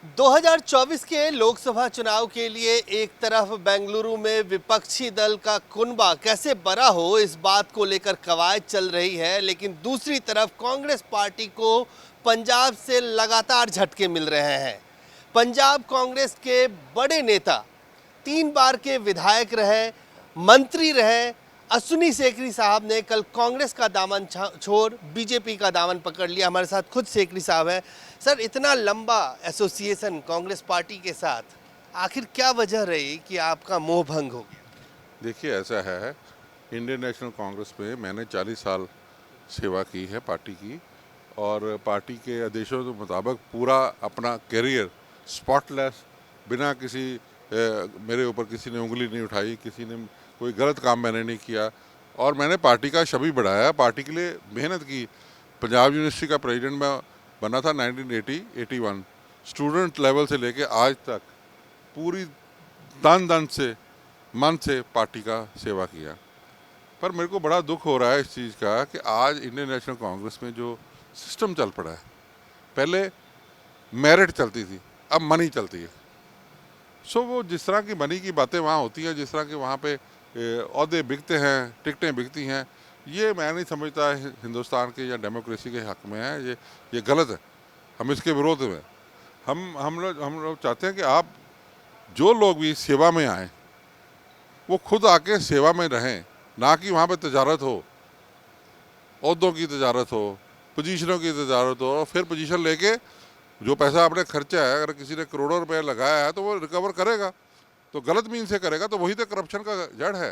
2024 के लोकसभा चुनाव के लिए एक तरफ बेंगलुरु में विपक्षी दल का कुनबा कैसे बड़ा हो इस बात को लेकर कवायद चल रही है, लेकिन दूसरी तरफ कांग्रेस पार्टी को पंजाब से लगातार झटके मिल रहे हैं। पंजाब कांग्रेस के बड़े नेता 3 बार के विधायक रहे, मंत्री रहे अश्विनी सेकरी साहब ने कल कांग्रेस का दामन छोड़ बीजेपी का दामन पकड़ लिया। हमारे साथ खुद सेकरी साहब हैं। सर, इतना लंबा एसोसिएशन कांग्रेस पार्टी के साथ, आखिर क्या वजह रही कि आपका मोह भंग हो गया? देखिए, ऐसा है, इंडियन नेशनल कांग्रेस में मैंने 40 साल सेवा की है पार्टी की, और पार्टी के आदेशों के मुताबिक पूरा अपना करियर स्पॉटलेस, बिना किसी मेरे ऊपर किसी ने उंगली नहीं उठाई, किसी ने कोई गलत काम मैंने नहीं किया, और मैंने पार्टी का छवि बढ़ाया, पार्टी के लिए मेहनत की। पंजाब यूनिवर्सिटी का प्रेसिडेंट मैं बना था 1981। स्टूडेंट लेवल से लेके आज तक पूरी तन से मन से पार्टी का सेवा किया। पर मेरे को बड़ा दुख हो रहा है इस चीज़ का कि आज इंडियन नेशनल कांग्रेस में जो सिस्टम चल पड़ा है, पहले मेरिट चलती थी, अब मनी चलती है। सो वो जिस तरह की मनी की बातें वहाँ होती हैं, जिस तरह के वहाँ पे ओहदे बिकते हैं, टिकटें बिकती हैं, ये मैं नहीं समझता हिंदुस्तान के या डेमोक्रेसी के हक में है। ये गलत है, हम इसके विरोध में। हम लोग चाहते हैं कि आप जो लोग भी सेवा में आए वो खुद आके सेवा में रहें, ना कि वहाँ पे तजारत हो, ओहदों की तजारत हो, पोजीशनों की तजारत हो, और फिर पोजीशन लेके जो पैसा आपने खर्चा है, अगर किसी ने करोड़ों रुपए लगाया है तो वो रिकवर करेगा, तो गलत मीन से करेगा, तो वही तो करप्शन का जड़ है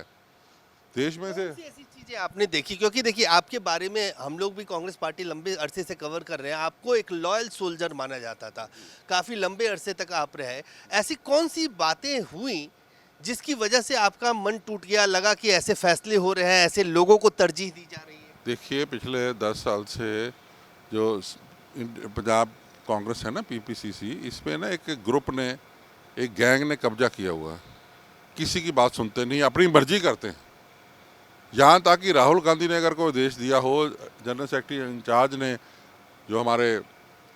देश में से। ऐसी चीजें आपने देखी? क्योंकि देखिए, आपके बारे में हम लोग भी कांग्रेस पार्टी लंबे अरसे से कवर कर रहे हैं। आपको एक लॉयल सोल्जर माना जाता था, काफी लंबे अरसे तक आप रहे। ऐसी कौन सी बातें हुई जिसकी वजह से आपका मन टूट गया, लगा कि ऐसे फैसले हो रहे हैं, ऐसे लोगों को तरजीह दी जा रही है? देखिए, पिछले 10 साल से जो पंजाब कांग्रेस है ना, पीपीसीसी, इसमें ना एक ग्रुप ने, एक गैंग ने कब्जा किया हुआ है। किसी की बात सुनते नहीं, अपनी मर्जी करते हैं। यहाँ तक कि राहुल गांधी ने अगर कोई आदेश दिया हो, जनरल सेक्रेटरी इंचार्ज ने, जो हमारे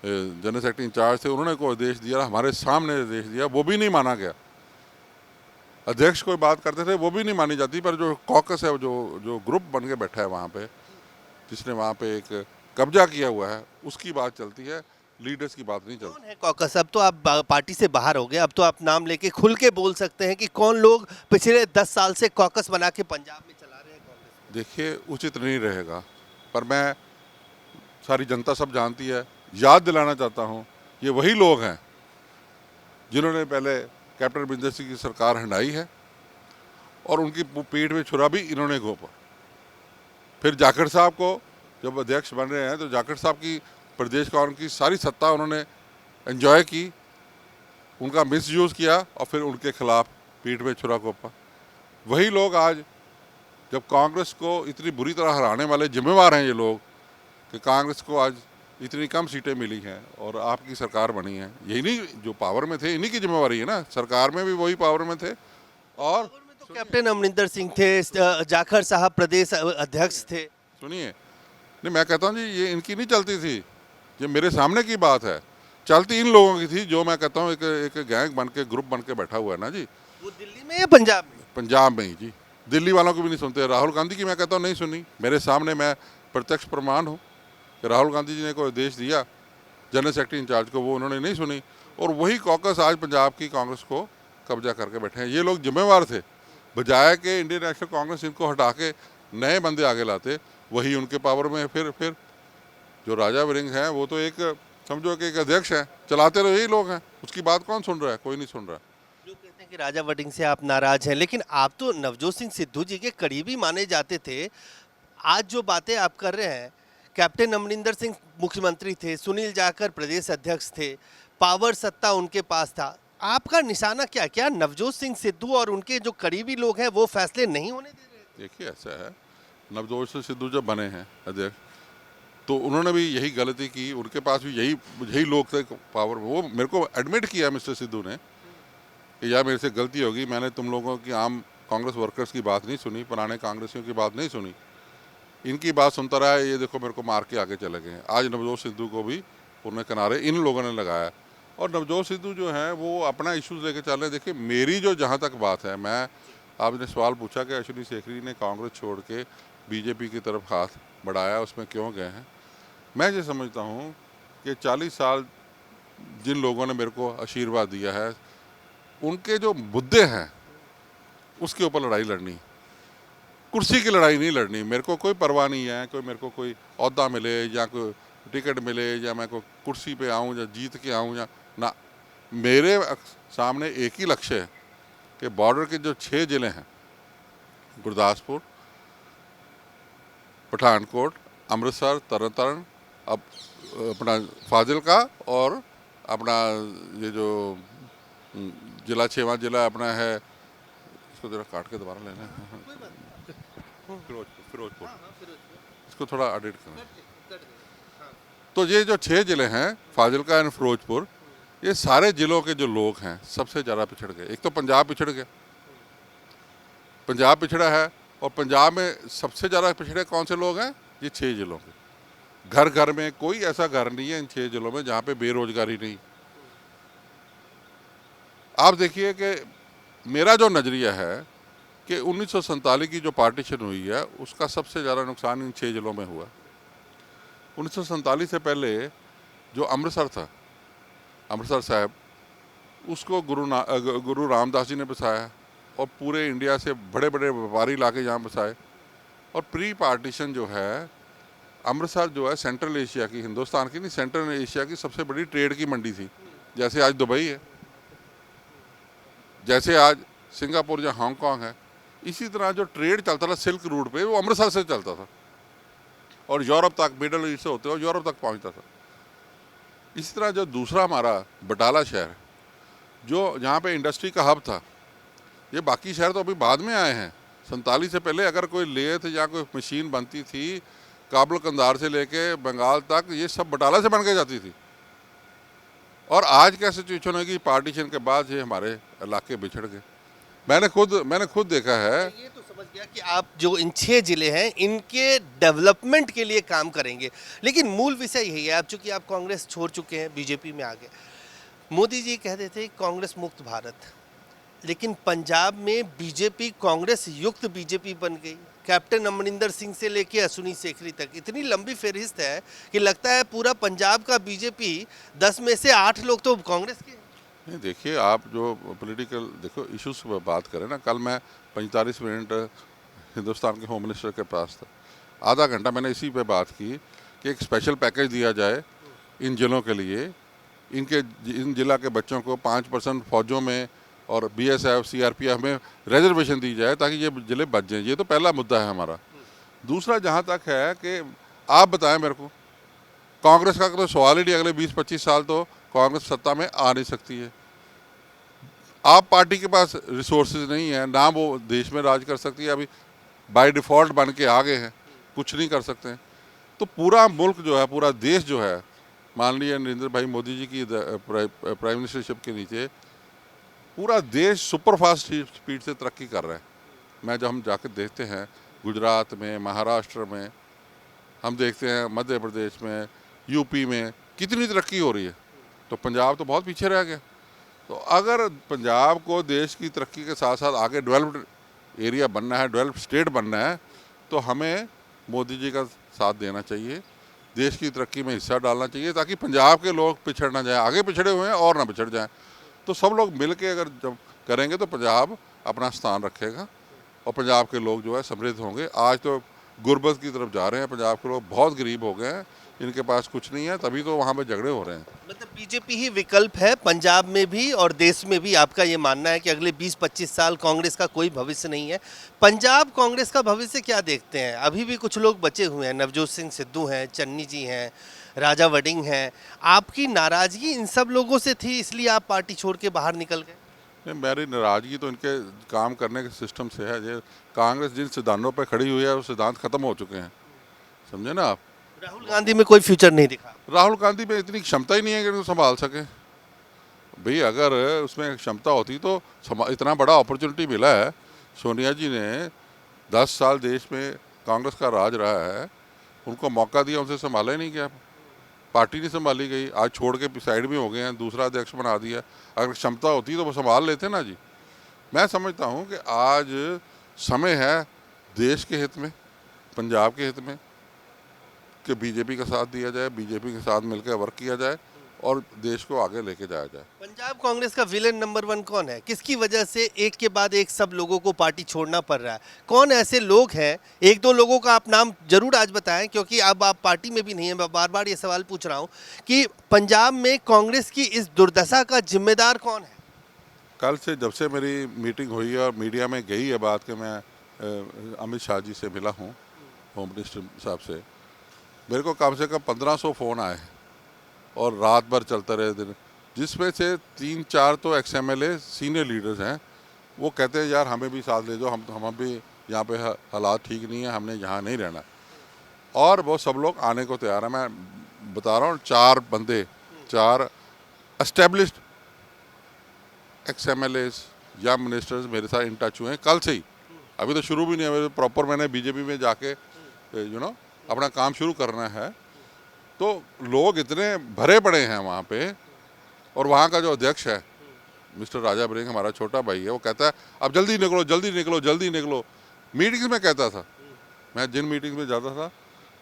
जनरल सेक्रेटरी इंचार्ज थे, उन्होंने कोई आदेश दिया, हमारे सामने आदेश दिया, वो भी नहीं माना गया। अध्यक्ष कोई बात करते थे, वो भी नहीं मानी जाती। पर जो कॉकस है, जो ग्रुप बन के बैठा है वहाँ पे, जिसने वहाँ पे एक कब्जा किया हुआ है, उसकी बात चलती है, लीडर्स की बात नहीं चलती। कौन है कॉकस? अब तो आप पार्टी से बाहर हो गए, अब तो आप नाम लेके खुल के बोल सकते हैं कि कौन लोग पिछले 10 साल से कॉकस बना के पंजाब में चला रहे हैं कांग्रेस? देखिए, उचित नहीं रहेगा, पर मैं, सारी जनता सब जानती है, याद दिलाना चाहता हूँ, ये वही लोग हैं जिन्होंने पहले कैप्टन अमरिंदर सिंह की सरकार हंडाई है, और उनकी पीठ में छुरा भी इन्होंने घोंपा। फिर जाखड़ साहब को जब अध्यक्ष बन रहे हैं, तो जाखड़ साहब की प्रदेश कांग्रेस की सारी सत्ता उन्होंने एंजॉय की, उनका मिसयूज़ किया, और फिर उनके खिलाफ पीठ में छुरा घोंपा। वही लोग आज, जब कांग्रेस को इतनी बुरी तरह हराने वाले जिम्मेवार हैं ये लोग, कि कांग्रेस को आज इतनी कम सीटें मिली हैं और आपकी सरकार बनी है, यही नहीं, जो पावर में थे इन्हीं की जिम्मेवारी है ना, सरकार में भी वही पावर में थे। और तो कैप्टन अमरिंदर सिंह थे, जाखड़ साहब प्रदेश अध्यक्ष थे। सुनिए, नहीं, मैं कहता हूँ जी, ये इनकी नहीं चलती थी, ये मेरे सामने की बात है, चलती इन लोगों की थी, जो मैं कहता हूँ एक गैंग बन के, ग्रुप बन के बैठा हुआ है ना जी। वो दिल्ली में या पंजाब में? पंजाब में ही जी। दिल्ली वालों को भी नहीं सुनते। राहुल गांधी की मैं कहता हूँ नहीं सुनी, मेरे सामने, मैं प्रत्यक्ष प्रमाण हूँ कि राहुल गांधी जी ने कोई आदेश दिया जनरल सेक्रेटरी इंचार्ज को, वो उन्होंने नहीं सुनी, और वही कॉकस आज पंजाब की कांग्रेस को कब्जा करके बैठे हैं। ये लोग जिम्मेवार थे, बजाय के इंडियन नेशनल कांग्रेस इनको हटा के नए बंदे आगे लाते, वही उनके पावर में। फिर जो राजा वरिंग हैं, वो तो एक, समझो कि एक अध्यक्ष है, चलाते तो यही लोग हैं, उसकी बात कौन सुन रहा है? कोई नहीं सुन रहा। लोग कहते हैं कि राजा वडिंग से आप नाराज हैं, लेकिन आप तो नवजोत सिंह सिद्धू जी के करीबी माने जाते थे। आज जो बातें आप कर रहे हैं, कैप्टन अमरिंदर सिंह मुख्यमंत्री थे, सुनील जाखड़ प्रदेश अध्यक्ष थे, पावर सत्ता उनके पास था, आपका निशाना क्या नवजोत सिंह सिद्धू और उनके जो करीबी लोग हैं वो फैसले नहीं होने दे रहे? देखिए, ऐसा है, नवजोत सिंह सिद्धू जब बने हैं अध्यक्ष, तो उन्होंने भी यही गलती की, उनके पास भी यही लोग थे पावर में। वो मेरे को एडमिट किया मिस्टर सिद्धू ने कि यार, मेरे से गलती होगी, मैंने तुम लोगों की, आम कांग्रेस वर्कर्स की बात नहीं सुनी, पुराने कांग्रेसियों की बात नहीं सुनी, इनकी बात सुनता रहा, ये देखो मेरे को मार के आगे चले गए। आज नवजोत सिद्धू को भी उन्हें किनारे इन लोगों ने लगाया। और नवजोत सिद्धू जो हैं वो अपना इश्यूज लेके चल रहे हैं। देखिए मेरी जो जहाँ तक बात है, मैं आपने सवाल पूछा कि अश्विनी सेखरी ने कांग्रेस छोड़ के बीजेपी की तरफ हाथ बढ़ाया, उसमें क्यों गए हैं। मैं ये समझता हूँ कि 40 साल जिन लोगों ने मेरे को आशीर्वाद दिया है, उनके जो मुद्दे हैं उसके ऊपर लड़ाई लड़नी, कुर्सी की लड़ाई नहीं लड़नी। मेरे को कोई परवाह नहीं है कोई मेरे को कोई ओहदा मिले या कोई टिकट मिले या मैं कोई कुर्सी पे आऊँ या जीत के आऊँ या ना। मेरे सामने एक ही लक्ष्य है कि बॉर्डर के जो 6 ज़िले हैं, गुरदासपुर, पठानकोट, अमृतसर, तरन, अब अपना फाजिलका और अपना ये जो ज़िला 6वां ज़िला अपना है, इसको ज़रा काट के दोबारा लेना है, फिरोजपुर, इसको थोड़ा एडिट करना। तो ये जो 6 ज़िले हैं, फाजिलका एंड फिरोजपुर, ये सारे ज़िलों के जो लोग हैं सबसे ज़्यादा पिछड़ गए। एक तो पंजाब पिछड़ गया, पंजाब पिछड़ा है, और पंजाब में सबसे ज़्यादा पिछड़े कौन से लोग हैं? ये 6 ज़िलों के। घर घर में कोई ऐसा घर नहीं है इन 6 ज़िलों में जहाँ पे बेरोजगारी नहीं। आप देखिए कि मेरा जो नज़रिया है कि 1947 की जो पार्टीशन हुई है उसका सबसे ज़्यादा नुकसान इन 6 ज़िलों में हुआ। 1947 से पहले जो अमृतसर था, अमृतसर साहब, उसको गुरु रामदास जी ने बसाया और पूरे इंडिया से बड़े बड़े व्यापारी लाके यहाँ बसाए। और प्री पार्टीशन जो है, अमृतसर जो है सेंट्रल एशिया की, हिंदुस्तान की नहीं, सेंट्रल एशिया की सबसे बड़ी ट्रेड की मंडी थी। जैसे आज दुबई है, जैसे आज सिंगापुर या हांगकांग है, इसी तरह जो ट्रेड चलता था सिल्क रूट पे, वो अमृतसर से चलता था और यूरोप तक, मिडल ईस्ट से होते हुए यूरोप तक पहुंचता था। इसी तरह जो दूसरा हमारा बटाला शहर, जो यहाँ पे इंडस्ट्री का हब था, ये बाकी शहर तो अभी बाद में आए हैं। 47 से पहले अगर कोई लेथ या कोई मशीन बनती थी काबुल कंधार से लेके बंगाल तक, ये सब बटाला से बन के जाती थी। और आज क्या सिचुएशन है कि पार्टीशन के बाद ये हमारे इलाके बिछड़ गए। मैंने खुद देखा है। ये तो समझ गया कि आप जो इन 6 जिले हैं इनके डेवलपमेंट के लिए काम करेंगे, लेकिन मूल विषय यही है। अब चूंकि आप कांग्रेस छोड़ चुके हैं, बीजेपी में आ गए। मोदी जी कहते थे कांग्रेस मुक्त भारत, लेकिन पंजाब में बीजेपी कांग्रेस युक्त बीजेपी बन गई। कैप्टन अमरिंदर सिंह से लेके अश्विनी सेखरी तक इतनी लंबी फहरिस्त है कि लगता है पूरा पंजाब का बीजेपी 10 में से 8 लोग तो कांग्रेस के हैं। नहीं, देखिए आप जो पॉलिटिकल देखो इश्यूज पर बात करें ना, कल मैं 45 मिनट हिंदुस्तान के होम मिनिस्टर के पास था, आधा घंटा मैंने इसी पे बात की कि एक स्पेशल पैकेज दिया जाए इन जिलों के लिए, इन जिला के बच्चों को 5% फौजों में और BSF CRPF में रिजर्वेशन दी जाए ताकि ये जिले बच जाएँ। ये तो पहला मुद्दा है हमारा। दूसरा जहाँ तक है कि आप बताएं मेरे को, कांग्रेस का तो सवाल ही नहीं, अगले 20-25 साल तो कांग्रेस सत्ता में आ नहीं सकती है। आप पार्टी के पास रिसोर्सेज नहीं है, ना वो देश में राज कर सकती है, अभी बाय डिफ़ॉल्ट बन के आ गए हैं, कुछ नहीं कर सकते हैं। तो पूरा मुल्क जो है, पूरा देश जो है, मान लीजिए नरेंद्र भाई मोदी जी की प्राइम मिनिस्टरशिप के नीचे पूरा देश सुपर फास्ट स्पीड से तरक्की कर रहा है। जब हम जाकर देखते हैं गुजरात में, महाराष्ट्र में, हम देखते हैं मध्य प्रदेश में, यूपी में कितनी तरक्की हो रही है, तो पंजाब तो बहुत पीछे रह गया। तो अगर पंजाब को देश की तरक्की के साथ साथ आगे डेवलप्ड एरिया बनना है, डेवलप्ड स्टेट बनना है, तो हमें मोदी जी का साथ देना चाहिए, देश की तरक्की में हिस्सा डालना चाहिए, ताकि पंजाब के लोग पिछड़ ना जाएं, आगे पिछड़े हुए हैं और ना पिछड़ जाएं। तो सब लोग मिल के अगर जब करेंगे तो पंजाब अपना स्थान रखेगा और पंजाब के लोग जो है समृद्ध होंगे। आज तो गुर्बत की तरफ जा रहे हैं, पंजाब के लोग बहुत गरीब हो गए हैं, इनके पास कुछ नहीं है, तभी तो वहाँ पे झगड़े हो रहे हैं। मतलब बीजेपी ही विकल्प है पंजाब में भी और देश में भी। आपका ये मानना है कि अगले 20-25 साल कांग्रेस का कोई भविष्य नहीं है। पंजाब कांग्रेस का भविष्य क्या देखते हैं? अभी भी कुछ लोग बचे हुए हैं, नवजोत सिंह सिद्धू हैं, चन्नी जी हैं, राजा वडिंग हैं। आपकी नाराजगी इन सब लोगों से थी, इसलिए आप पार्टी छोड़ के बाहर निकल गए? नहीं, मेरी नाराज़गी तो इनके काम करने के सिस्टम से है। ये कांग्रेस जिन सिद्धांतों पर खड़ी हुई है वो सिद्धांत खत्म हो चुके हैं, समझे ना आप। राहुल गांधी में कोई फ्यूचर नहीं दिखा। राहुल गांधी में इतनी क्षमता ही नहीं है कि उनको संभाल सके। भाई अगर उसमें क्षमता होती तो इतना बड़ा अपॉर्चुनिटी मिला है, सोनिया जी ने 10 साल देश में कांग्रेस का राज रहा है, उनको मौका दिया, उनसे संभाला ही नहीं गया। पार्टी नहीं संभाली गई, आज छोड़ के साइड में हो गए हैं, दूसरा अध्यक्ष बना दिया। अगर क्षमता होती तो वो संभाल लेते ना जी। मैं समझता हूँ कि आज समय है देश के हित में, पंजाब के हित में, कि बीजेपी का साथ दिया जाए, बीजेपी के साथ मिलकर वर्क किया जाए और देश को आगे लेके जाया जाए। पंजाब कांग्रेस का विलेन नंबर 1 कौन है? किसकी वजह से एक के बाद एक सब लोगों को पार्टी छोड़ना पड़ रहा है? कौन ऐसे लोग हैं? एक दो लोगों का आप नाम जरूर आज बताएं, क्योंकि अब आप पार्टी में भी नहीं है। मैं बार बार ये सवाल पूछ रहा हूं कि पंजाब में कांग्रेस की इस दुर्दशा का जिम्मेदार कौन है? कल से जब से मेरी मीटिंग हुई है और मीडिया में गई है बात कि मैं अमित शाह जी से मिला हूँ, होम मिनिस्टर साहब से, मेरे को कम से कम 1500 फ़ोन आए हैं और रात भर चलते रहे दिन, जिसमें से 3-4 तो XMLA सीनियर लीडर्स हैं। वो कहते हैं यार हमें भी साथ ले जाओ, हम भी यहाँ पे हालात ठीक नहीं है, हमने यहाँ नहीं रहना। और वो सब लोग आने को तैयार है। मैं बता रहा हूँ 4 बंदे, 4 एस्टेब्लिश्ड XMLAs या मिनिस्टर्स मेरे साथ इन टच हुए हैं कल से ही। अभी तो शुरू भी नहीं है, प्रॉपर मैंने बीजेपी में जाके अपना काम शुरू करना है। तो लोग इतने भरे पड़े हैं वहाँ पे, और वहाँ का जो अध्यक्ष है मिस्टर राजा बरेंग, हमारा छोटा भाई है, वो कहता है अब जल्दी निकलो जल्दी निकलो जल्दी निकलो। मीटिंग्स में कहता था, मैं जिन मीटिंग में जाता था,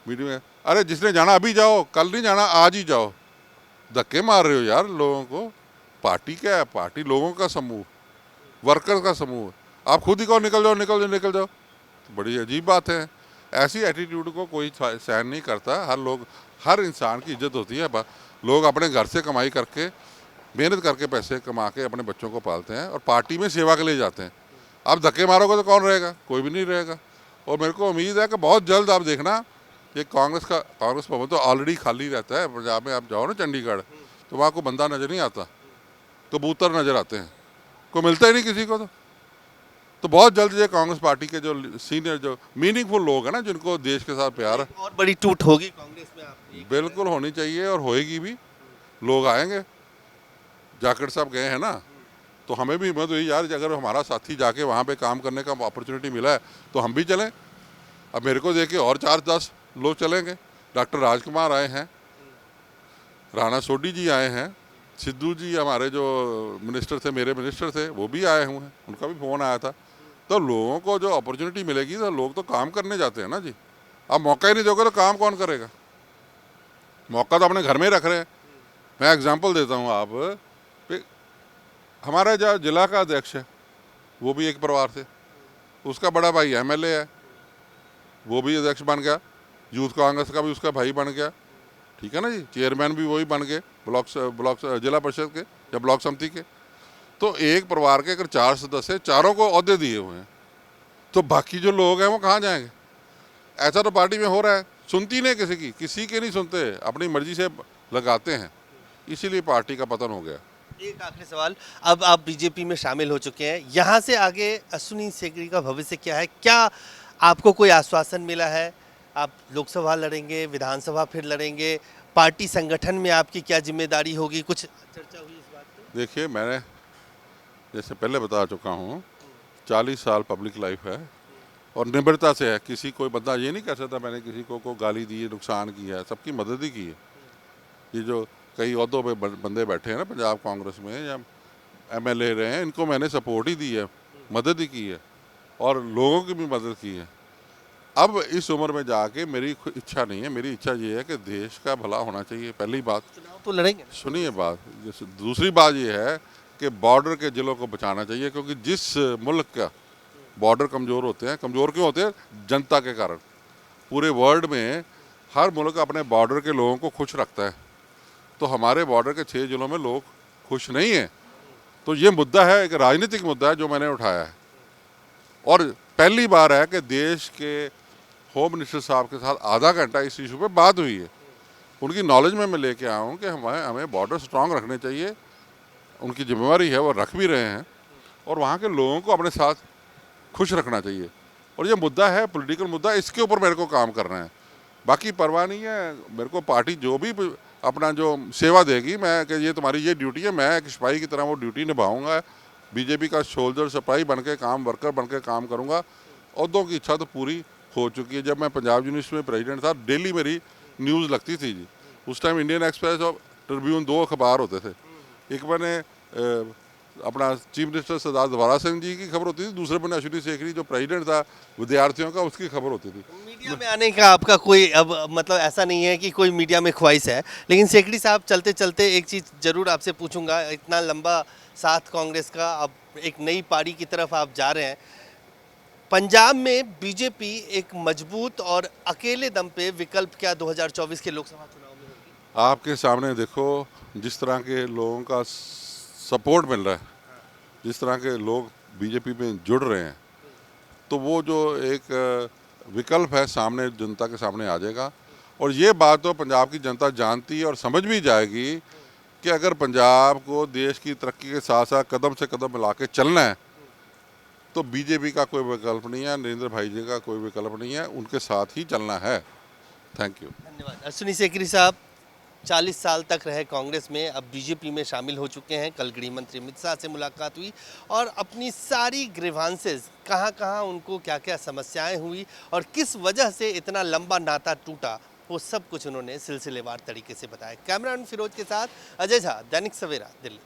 मीटिंग में अरे जिसने जाना अभी जाओ, कल नहीं जाना आज ही जाओ। धक्के मार रहे हो यार लोगों को। पार्टी क्या है? पार्टी लोगों का समूह, वर्कर्स का समूह। आप खुद ही कहो निकल जाओ निकल जाओ निकल जाओ, तो बड़ी अजीब बात है। ऐसी एटीट्यूड को कोई सहन नहीं करता। हर इंसान की इज्जत होती है। लोग अपने घर से कमाई करके, मेहनत करके पैसे कमा के अपने बच्चों को पालते हैं और पार्टी में सेवा के लिए जाते हैं। अब धक्के मारोगे तो कौन रहेगा? कोई भी नहीं रहेगा। और मेरे को उम्मीद है कि बहुत जल्द आप देखना, ये कांग्रेस भवन तो ऑलरेडी खाली रहता है। पंजाब में आप जाओ ना चंडीगढ़, तो वहाँ को बंदा नज़र नहीं आता, कबूतर नज़र आते हैं, कोई मिलता ही नहीं किसी को। तो बहुत जल्द ये कांग्रेस पार्टी के जो सीनियर, जो मीनिंगफुल लोग हैं ना, जिनको देश के साथ प्यार है, और बड़ी टूट होगी कांग्रेस में आप? बिल्कुल होनी चाहिए और होएगी भी। लोग आएंगे। जाखड़ साहब गए हैं ना, तो हमें भी हिम्मत हुई यार, अगर हमारा साथी जाके वहाँ पे काम करने का अपॉर्चुनिटी मिला है तो हम भी चलें। अब मेरे को देख के और 4-10 लोग चलेंगे। डॉक्टर राजकुमार आए हैं, राणा सोडी जी आए हैं, सिद्धू जी हमारे जो मिनिस्टर थे, मेरे मिनिस्टर थे, वो भी आए हुए हैं, उनका भी फ़ोन आया था। तो लोगों को जो अपॉर्चुनिटी मिलेगी तो लोग तो काम करने जाते हैं ना जी। अब मौका ही नहीं दोगे तो काम कौन करेगा? मौका तो अपने घर में ही रख रहे हैं। मैं एग्जांपल देता हूँ आप, हमारा जो जिला का अध्यक्ष है वो भी एक परिवार से, उसका बड़ा भाई MLA है, वो भी अध्यक्ष बन गया। यूथ कांग्रेस का भी उसका भाई बन गया, ठीक है ना जी। चेयरमैन भी वही बन गए ब्लॉक जिला परिषद के या ब्लॉक समिति के। तो एक परिवार के अगर 4 सदस्य, चारों को ओहदे दिए हुए हैं, तो बाकी जो लोग हैं वो कहाँ जाएंगे? ऐसा तो पार्टी में हो रहा है। सुनती नहीं किसी की नहीं सुनते, अपनी मर्जी से लगाते हैं, इसीलिए पार्टी का पतन हो गया। एक आखिरी सवाल, अब आप बीजेपी में शामिल हो चुके हैं, यहाँ से आगे अश्विनी सेगरी का भविष्य क्या है? क्या आपको कोई आश्वासन मिला है? आप लोकसभा लड़ेंगे, विधानसभा फिर लड़ेंगे, पार्टी संगठन में आपकी क्या जिम्मेदारी होगी? कुछ चर्चा हुई इस बात पे? देखिए, मैंने जैसे पहले बता चुका हूँ, 40 साल पब्लिक लाइफ है और निम्रता से है। किसी कोई बंदा ये नहीं कह सकता मैंने किसी को गाली दी है, नुकसान किया है। सबकी मदद ही की है। ये जो कई ओहदों पे बंदे बैठे हैं ना पंजाब कांग्रेस में या MLA रहे हैं, इनको मैंने सपोर्ट ही दी है, मदद ही की है और लोगों की भी मदद की है। अब इस उम्र में जाके मेरी इच्छा नहीं है, मेरी इच्छा ये है कि देश का भला होना चाहिए। पहली बात, चुनाव तो लड़ेंगे। सुनिए बात। दूसरी बात ये है कि बॉर्डर के ज़िलों को बचाना चाहिए, क्योंकि जिस मुल्क का बॉर्डर कमज़ोर होते हैं, कमज़ोर क्यों होते हैं? जनता के कारण। पूरे वर्ल्ड में हर मुल्क अपने बॉर्डर के लोगों को खुश रखता है, तो हमारे बॉर्डर के 6 ज़िलों में लोग खुश नहीं हैं। तो ये मुद्दा है, एक राजनीतिक मुद्दा है जो मैंने उठाया है। और पहली बार है कि देश के होम मिनिस्टर साहब के साथ आधा घंटा इस इशू पे बात हुई है। उनकी नॉलेज में मैं लेके आया हूँ कि हमें बॉर्डर स्ट्रांग रखने चाहिए। उनकी जिम्मेवारी है, वो रख भी रहे हैं, और वहाँ के लोगों को अपने साथ खुश रखना चाहिए। और ये मुद्दा है, पॉलिटिकल मुद्दा, इसके ऊपर मेरे को काम करना है। बाकी परवाह नहीं है मेरे को। पार्टी जो भी अपना जो सेवा देगी, मैं कि ये तुम्हारी ये ड्यूटी है, मैं एक सिपाही की तरह वो ड्यूटी निभाऊंगा। बीजेपी का सोल्जर सिपाही बन के काम, वर्कर बन के काम करूँगा। ओहदों की इच्छा तो पूरी हो चुकी है। जब मैं पंजाब यूनिवर्सिटी में प्रेसिडेंट था, डेली मेरी न्यूज़ लगती थी जी उस टाइम इंडियन एक्सप्रेस और ट्रिब्यून 2 अखबार होते थे। एक बने अपना चीफ मिनिस्टर सरदार दवारा सिंह जी की खबर होती थी, दूसरे बने अश्विनी सेखरी जो प्रेसिडेंट था विद्यार्थियों का, उसकी खबर होती थी। मीडिया में आने का आपका कोई अब मतलब ऐसा नहीं है कि कोई मीडिया में ख्वाहिश है, लेकिन सेकरी साहब चलते चलते एक चीज़ जरूर आपसे पूछूंगा, इतना लंबा साथ कांग्रेस का, अब एक नई पारी की तरफ आप जा रहे हैं। पंजाब में बीजेपी एक मजबूत और अकेले दम पे विकल्प क्या 2024 के लोकसभा चुनाव में होगी? आपके सामने देखो जिस तरह के लोगों का सपोर्ट मिल रहा है, जिस तरह के लोग बीजेपी में जुड़ रहे हैं, तो वो जो एक विकल्प है सामने जनता के सामने आ जाएगा। और ये बात तो पंजाब की जनता जानती है और समझ भी जाएगी कि अगर पंजाब को देश की तरक्की के साथ साथ कदम से कदम मिला के चलना है तो बीजेपी का कोई विकल्प नहीं है, नरेंद्र भाई जी का कोई विकल्प नहीं है, उनके साथ ही चलना है। Thank you. धन्यवाद। अश्विनी सेकरी साहब 40 साल तक रहे कांग्रेस में, अब बीजेपी में शामिल हो चुके हैं। कल गृह मंत्री अमित शाह से मुलाकात हुई और अपनी सारी ग्रीवांसेस, कहाँ कहाँ उनको क्या क्या समस्याएं हुई और किस वजह से इतना लंबा नाता टूटा, वो सब कुछ उन्होंने सिलसिलेवार तरीके से बताया। कैमरामैन फिरोज के साथ अजय झा, दैनिक सवेरा, दिल्ली।